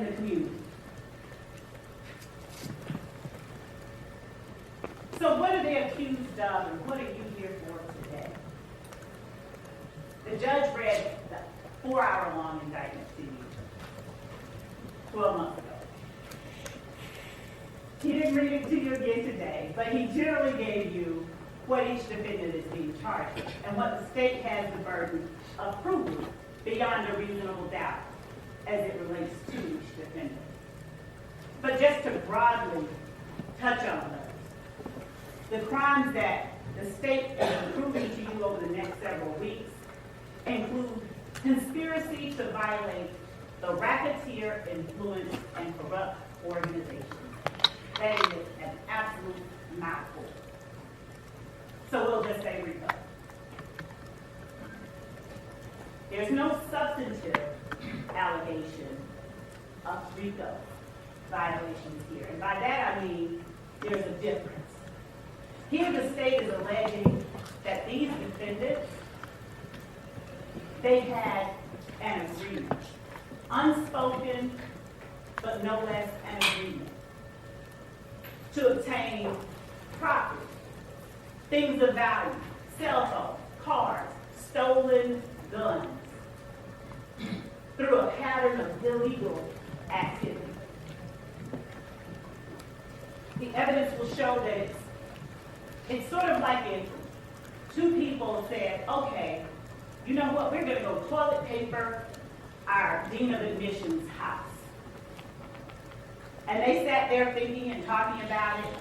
in the community. So what are they accused of, and what are you here for today? The judge read the 4-hour-long indictment to you 12 months ago. He didn't read it to you again today, but he generally gave you what each defendant is being charged with and what the state has the burden of proving beyond a reasonable doubt as it relates to each defendant. But just to broadly touch on those, the crimes that the state is proving to you over the next several weeks include conspiracy to violate the racketeer, influence, and corrupt organization. That is an absolute mouthful. So we'll just say RICO. There's no substantive allegation of RICO violations here. And by that I mean there's a difference. Here the state is alleging that these defendants, they had an agreement. Unspoken, but no less an agreement to obtain property, things of value, cell phones, cars, stolen guns, through a pattern of illegal activity. The evidence will show that it's sort of like if two people said, okay, you know what, we're gonna go toilet paper our dean of admissions house. And they sat there thinking and talking about it,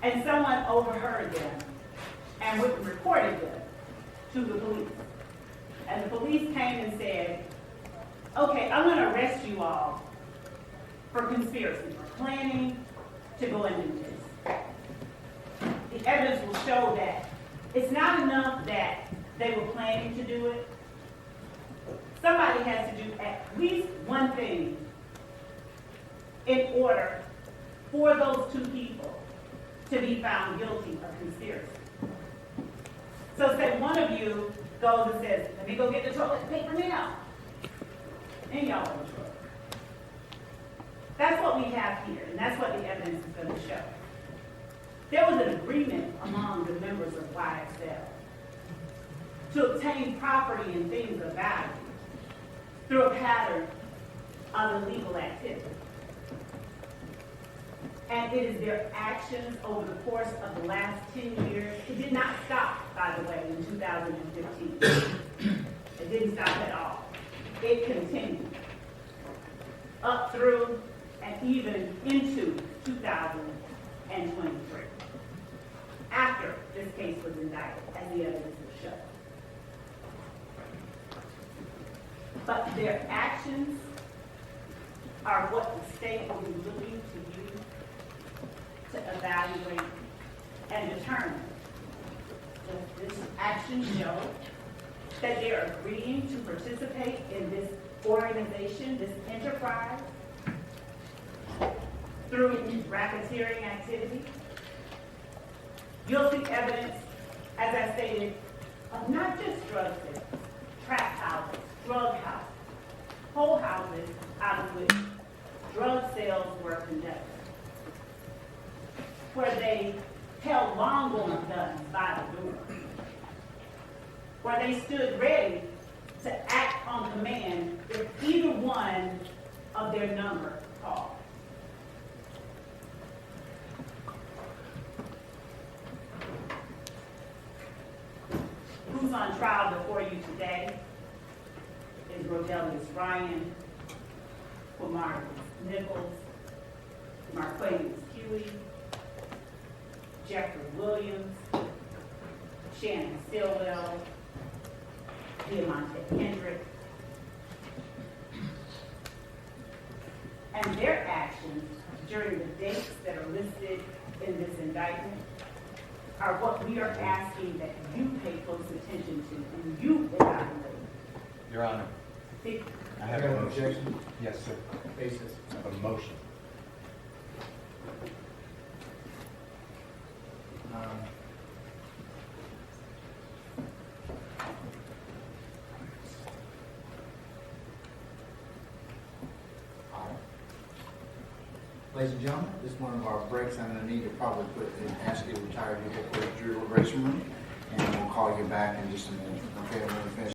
and someone overheard them and reported them to the police. And the police came and said, okay, I'm gonna arrest you all for conspiracy, for planning to go and do this. The evidence will show that it's not enough that they were planning to do it. Somebody has to do at least one thing in order for those two people to be found guilty of conspiracy. So say one of you goes and says, let me go get the toilet paper now. And y'all are in trouble. That's what we have here, and that's what the evidence is going to show. There was an agreement among the members of YSL to obtain property and things of value through a pattern of illegal activity. And it is their actions over the course of the last 10 years. It did not stop, by the way, in 2015. It didn't stop at all. It continued up through and even into 2023, after this case was indicted, as the evidence will show. But their actions are what the state will be looking to use to evaluate and determine. Does this action show that they're agreeing to participate in this organization, this enterprise, through racketeering activity? You'll see evidence, as I stated, of not just drug sales, trap houses, drug houses, whole houses out of which drug sales were conducted, where they held long-gun guns by the door, where they stood ready to act on command if either one of their number called. Who's on trial before you today is Rodelius Ryan, Quamarcus Nichols, Marquavius Huey, Jeffrey Williams, Shannon Stillwell, Diamante Kendrick. And their actions during the dates that are listed in this indictment are what we are asking that you pay close attention to and you evaluate. Your Honor, I have a motion. Yes, sir. Basis. I have a motion. Ladies and gentlemen, this is one of our breaks. I'm going to need to probably ask you to retire to the jury deliberation room, and we'll call you back in just a minute. Okay, I'm going to finish.